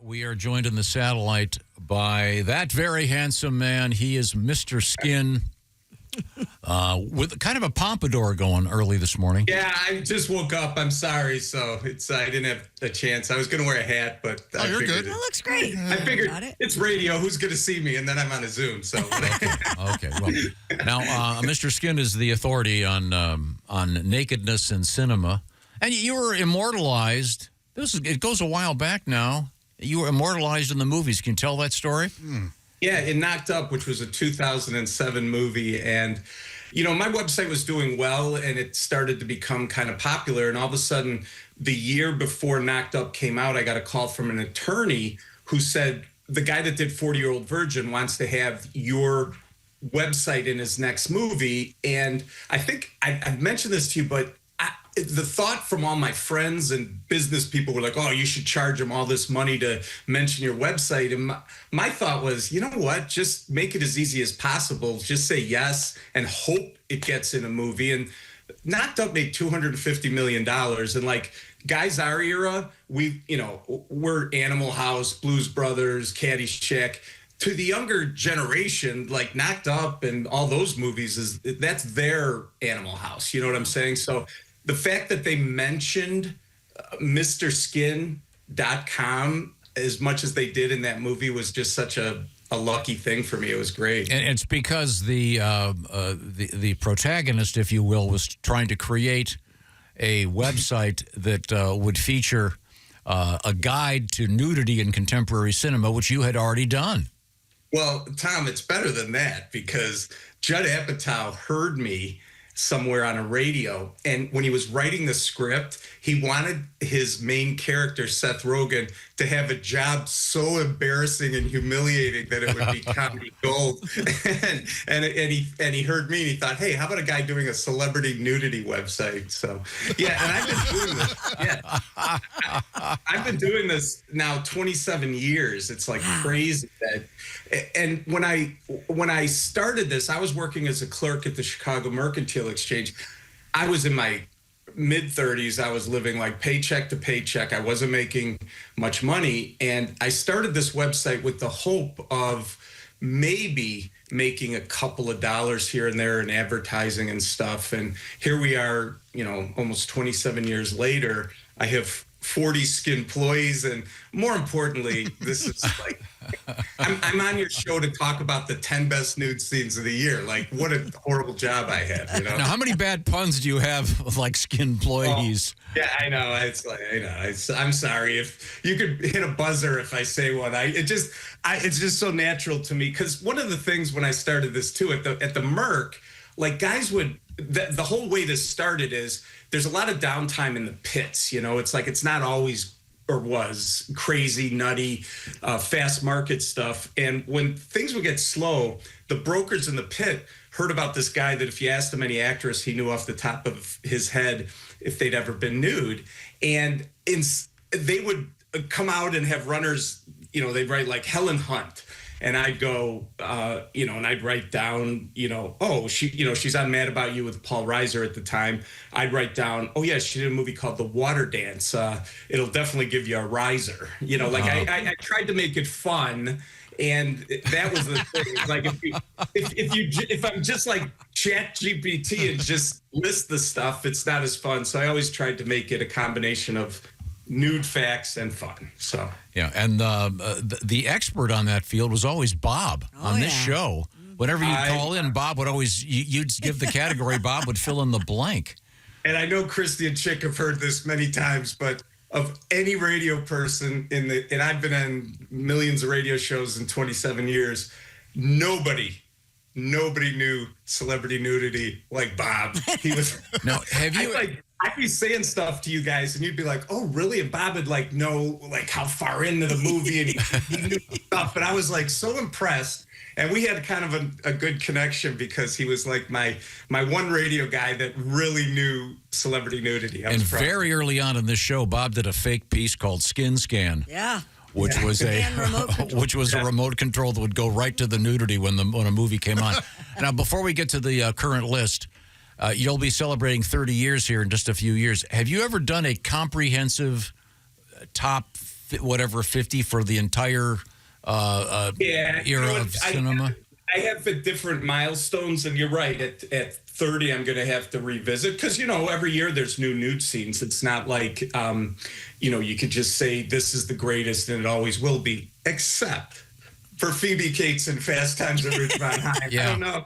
We are joined in the satellite by that very handsome man. He is Mr. Skin, with kind of a pompadour going early this morning. Yeah, I just woke up. I'm sorry, so I didn't have a chance. I was going to wear a hat, but I you're figured good. That looks great. I figured it's radio. Who's going to see me? And then I'm on a Zoom. So Okay. Well, now Mr. Skin is the authority on nakedness in cinema, and you were immortalized. It goes a while back now. You were immortalized in the movies. Can you tell that story? yeah, it Knocked Up, which was a 2007 movie, and my website was doing well, and it started to become kind of popular. And all of a sudden, the year before Knocked Up came out, I got a call from an attorney who said the guy that did 40-Year-Old Virgin wants to have your website in his next movie. And I think I've mentioned this to you, but the thought from all my friends and business people were like, oh, you should charge them all this money to mention your website. And my thought was, you know what? Just make it as easy as possible. Just say yes and hope it gets in a movie. And Knocked Up made $250 million. And like guys our era, we're Animal House, Blues Brothers, Caddyshack. To the younger generation, like Knocked Up and all those movies, that's their Animal House. You know what I'm saying? So the fact that they mentioned MrSkin.com as much as they did in that movie was just such a lucky thing for me. It was great. And it's because the protagonist, if you will, was trying to create a website that would feature a guide to nudity in contemporary cinema, which you had already done. Well, Tom, it's better than that because Judd Apatow heard me somewhere on a radio, and when he was writing the script, he wanted his main character, Seth Rogen, to have a job so embarrassing and humiliating that it would be comedy gold. and he heard me and he thought, hey, how about a guy doing a celebrity nudity website? So yeah, and I've been doing this. Yeah, I've been doing this now 27 years. It's like crazy that. And when I started this, I was working as a clerk at the Chicago Mercantile Exchange. I was in my mid-30s. I was living like paycheck to paycheck. I wasn't making much money. And I started this website with the hope of maybe making a couple of dollars here and there in advertising and stuff. And here we are, almost 27 years later. I have 40 skin employees, and more importantly, this is like I'm on your show to talk about the 10 best nude scenes of the year. Like, what a horrible job I have, Now, how many bad puns do you have with like skin employees? Yeah, I know. It's like I'm sorry if you could hit a buzzer if I say one. It's just so natural to me because one of the things when I started this too at the Merc, like guys would. The whole way this started is there's a lot of downtime in the pits. It's like it's not always or was crazy, nutty, fast market stuff. And when things would get slow, the brokers in the pit heard about this guy that if you asked him any actress, he knew off the top of his head if they'd ever been nude. And they would come out and have runners, they'd write like Helen Hunt. And I'd go, and I'd write down, oh, she's on Mad About You with Paul Reiser at the time. I'd write down, oh, yeah, she did a movie called The Water Dance. It'll definitely give you a riser. I tried to make it fun. And that was the thing. Like if I'm just like ChatGPT and just list the stuff, it's not as fun. So I always tried to make it a combination of nude facts and fun. So yeah, and the expert on that field was always Bob on this show. Whenever you'd call in, Bob would always you'd give the category. Bob would fill in the blank. And I know Christy and Chick have heard this many times, but of any radio person and I've been on millions of radio shows in 27 years, nobody knew celebrity nudity like Bob. He was. Now, have you? I'd be saying stuff to you guys, and you'd be like, "Oh, really?" And Bob would like know like how far into the movie, and he knew stuff. And I was like so impressed, and we had kind of a good connection because he was like my one radio guy that really knew celebrity nudity. And very early on in this show, Bob did a fake piece called Skin Scan. Yeah. Which was a remote control that would go right to the nudity when a movie came on. Now, before we get to the current list, you'll be celebrating 30 years here in just a few years. Have you ever done a comprehensive top whatever 50 for the entire era of cinema? I have different milestones, and you're right. At 30, I'm going to have to revisit because, every year there's new nude scenes. It's not like, you could just say this is the greatest and it always will be, except for Phoebe Cates and Fast Times at Ridgemont High. Yeah. I don't know.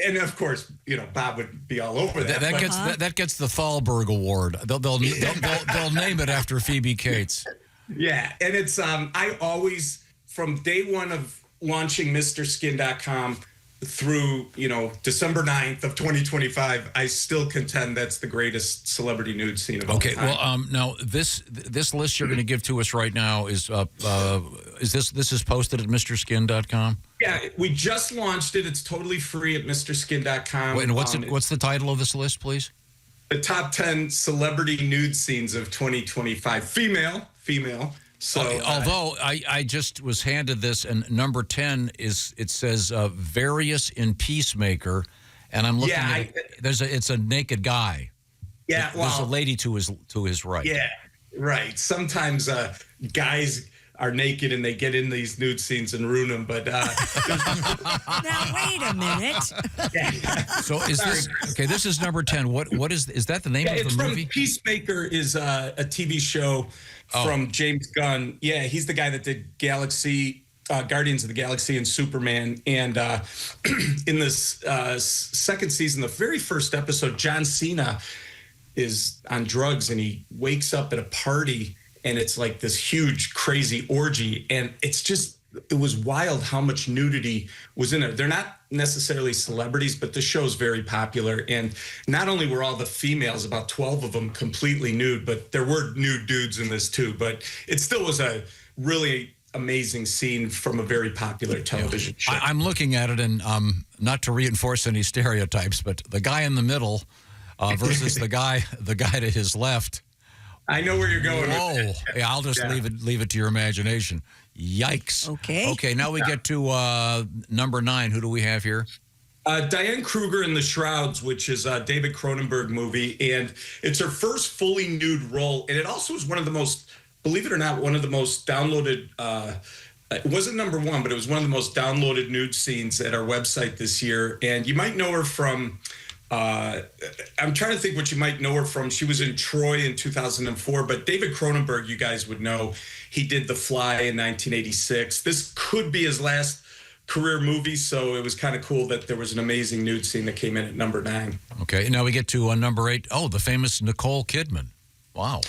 And of course, Bob would be all over that. That gets the Thalberg Award. They'll name it after Phoebe Cates. Yeah, and it's I always, from day one of launching MrSkin.com through December 9th of 2025, I still contend that's the greatest celebrity nude scene of all time. Well, now this list you're going to give to us right now is this is posted at MrSkin.com? Yeah, we just launched it. It's totally free at MrSkin.com. Wait, and what's the title of this list, please? The top 10 celebrity nude scenes of 2025. Female. So, although I just was handed this, and number 10 says various in Peacemaker, and I'm looking at it. It's a naked guy. Yeah, there's a lady to his right. Yeah, right. Sometimes guys are naked and they get in these nude scenes and ruin them. But now wait a minute. So is this okay? This is number 10. What is that? The name of the movie? Peacemaker is a TV show from James Gunn. Yeah, he's the guy that did Guardians of the Galaxy and Superman. And in this second season, the very first episode, John Cena is on drugs and he wakes up at a party and it's like this huge, crazy orgy. And it was wild how much nudity was in it. They're not necessarily celebrities, but the show's very popular. And not only were all the females, about 12 of them, completely nude, but there were nude dudes in this too. But it still was a really amazing scene from a very popular television show. I'm looking at it, and not to reinforce any stereotypes, but the guy in the middle versus the guy to his left. I know where you're going. Whoa! Yeah, I'll just leave it to your imagination. Yikes. Okay, now we get to number 9. Who do we have here? Diane Kruger in The Shrouds, which is a David Cronenberg movie. And it's her first fully nude role. And it also is one of the most, believe it or not, one of the most downloaded, it wasn't number 1, but it was one of the most downloaded nude scenes at our website this year. And you might know her from, I'm trying to think what you might know her from. She was in Troy in 2004, but David Cronenberg, you guys would know. He did The Fly in 1986. This could be his last career movie, so it was kind of cool that there was an amazing nude scene that came in at number 9. Okay, now we get to number 8. Oh, the famous Nicole Kidman. Wow.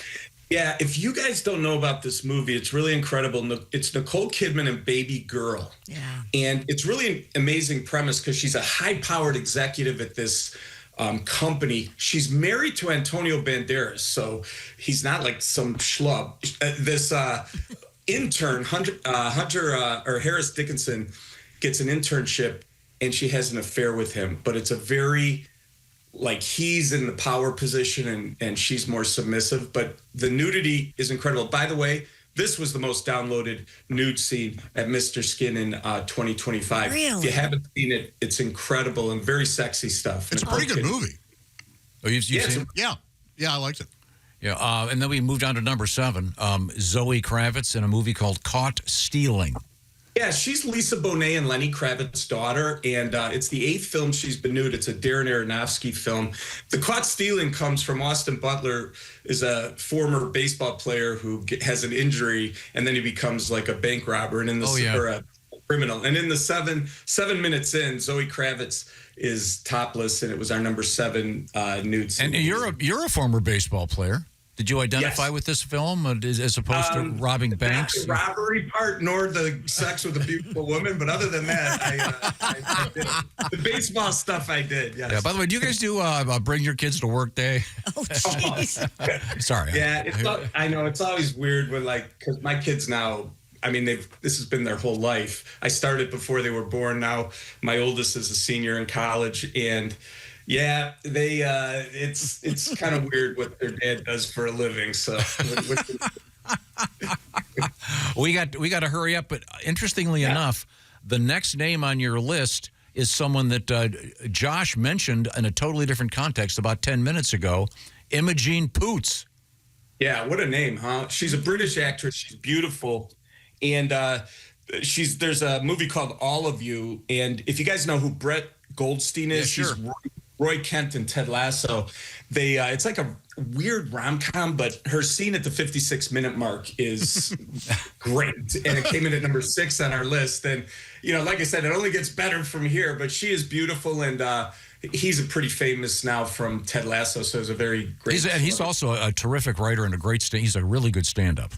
Yeah, if you guys don't know about this movie, it's really incredible. It's Nicole Kidman and Baby Girl. Yeah. And it's really an amazing premise because she's a high-powered executive at this company. She's married to Antonio Banderas, so he's not like some schlub. This intern, Hunter or Harris Dickinson, gets an internship, and she has an affair with him. But it's a very, like, he's in the power position and she's more submissive. But the nudity is incredible. By the way, this was the most downloaded nude scene at Mr. Skin in 2025. Really? If you haven't seen it, it's incredible and very sexy stuff. It's a pretty good movie. Oh, you've seen it? Yeah, I liked it. Yeah, and then we moved on to number 7. Zoe Kravitz in a movie called Caught Stealing. Yeah, she's Lisa Bonet and Lenny Kravitz's daughter, and it's the 8th film she's been nude. It's a Darren Aronofsky film. The Caught Stealing comes from Austin Butler, is a former baseball player who has an injury, and then he becomes like a bank robber and or a criminal. And in the 7 minutes in, Zoe Kravitz is topless, and it was our number 7 nude scene. And you're a former baseball player. Did you identify with this film as opposed to robbing banks? Not the robbery part, nor the sex with a beautiful woman. But other than that, I did. The baseball stuff I did. Yes. Yeah. By the way, do you guys do bring your kids to work day? Oh, jeez. Sorry. Yeah, I know it's always weird when because my kids now. I mean, this has been their whole life. I started before they were born. Now my oldest is a senior in college, and yeah, they it's kind of weird what their dad does for a living. So we got to hurry up. But interestingly enough, the next name on your list is someone that Josh mentioned in a totally different context about 10 minutes ago, Imogene Poots. Yeah, what a name, huh? She's a British actress. She's beautiful. And there's a movie called All of You. And if you guys know who Brett Goldstein is, Yeah, sure. he's Roy Kent and Ted Lasso. It's like a weird rom-com, but her scene at the 56-minute mark is great. And it came in at number 6 on our list. And, like I said, it only gets better from here, but she is beautiful. And he's a pretty famous now from Ted Lasso, so it's a very great. He's also a terrific writer and a great he's a really good stand-up.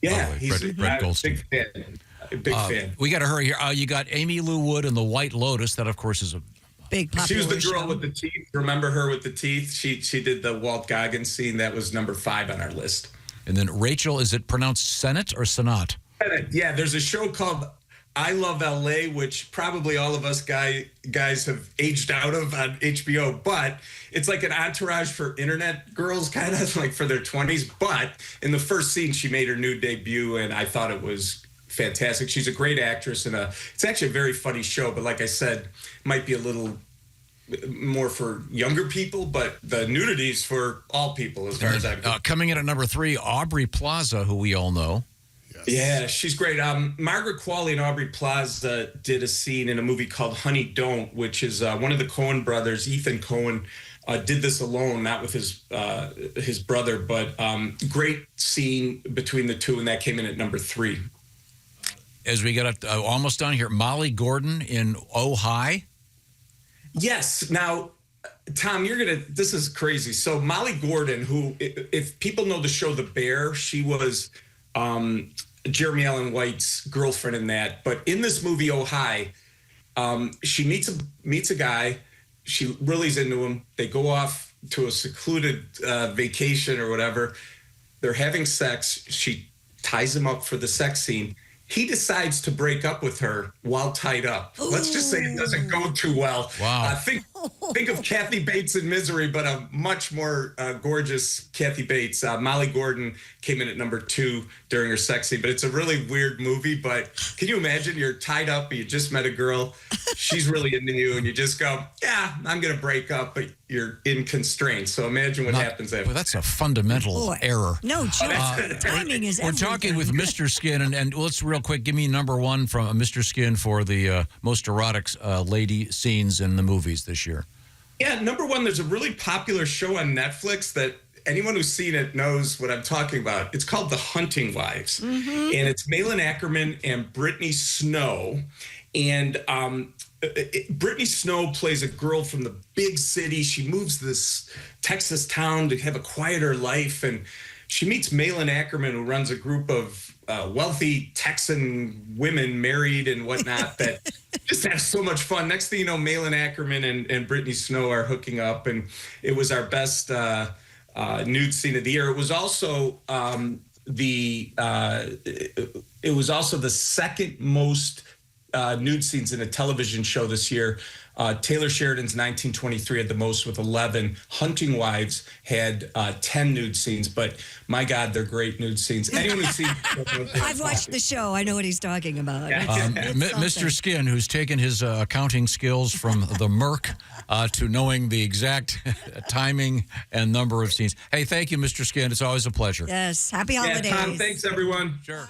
Yeah, he's Brett Goldstein. Big fan. Big fan. We got to hurry here. You got Amy Lou Wood and the White Lotus. That, of course, is a Big popular She was the girl show. with the teeth. Remember her with the teeth? She did the Walt Goggins scene. That was number 5 on our list. And then Rachel, is it pronounced Senate or Senat? Yeah, there's a show called I Love LA, which probably all of us guys have aged out of on HBO, but it's like an entourage for internet girls, kind of like for their 20s. But in the first scene, she made her nude debut, and I thought it was fantastic. She's a great actress, and it's actually a very funny show, but like I said, might be a little more for younger people, but the nudity's for all people as far as I'm concerned. Coming in at number 3, Aubrey Plaza, who we all know. Yeah, she's great. Margaret Qualley and Aubrey Plaza did a scene in a movie called Honey Don't, which is one of the Coen brothers, Ethan Coen, did this alone, not with his brother, but great scene between the two, and that came in at number 3. As we get up almost done here, Molly Gordon in Oh Hi. Yes. Now, Tom, this is crazy. So Molly Gordon, who, if people know the show The Bear, she was Jeremy Allen White's girlfriend in that. But in this movie, Oh Hi, she meets a guy. She really's into him. They go off to a secluded vacation or whatever. They're having sex. She ties him up for the sex scene. He decides to break up with her while tied up. Let's just say it doesn't go too well. Wow. Think of Kathy Bates in Misery, but a much more gorgeous Kathy Bates. Molly Gordon came in at number 2 during her sex scene, but it's a really weird movie. But can you imagine you're tied up, you just met a girl, she's really into you, and you just go, yeah, I'm going to break up, but you're in constraints. So imagine what happens after. Well, that's a fundamental error. No, Joe, timing is We're everything. talking with Mr. Skin, and let's real quick, give me number 1 from Mr. Skin for the most erotic lady scenes in the movies this year. Yeah, number 1, there's a really popular show on Netflix that anyone who's seen it knows what I'm talking about. It's called The Hunting Wives. And it's Malin Ackerman and Brittany Snow. And Brittany Snow plays a girl from the big city. She moves to this Texas town to have a quieter life. And she meets Malin Ackerman, who runs a group of wealthy Texan women, married and whatnot, that just have so much fun. Next thing you know, Malin Ackerman and Brittany Snow are hooking up, and it was our best nude scene of the year. It was also it was also the second most nude scenes in a television show this year. Taylor Sheridan's 1923 had the most with 11. Hunting Wives had 10 nude scenes, but my God, they're great nude scenes. Anyone who's seen I've watched the show. I know what he's talking about. Yeah. It's Mr. something. Skin, who's taken his accounting skills from the Merc to knowing the exact timing and number of scenes. Hey, thank you, Mr. Skin. It's always a pleasure. Yes. Happy Yeah, holidays. Tom, thanks everyone. Sure.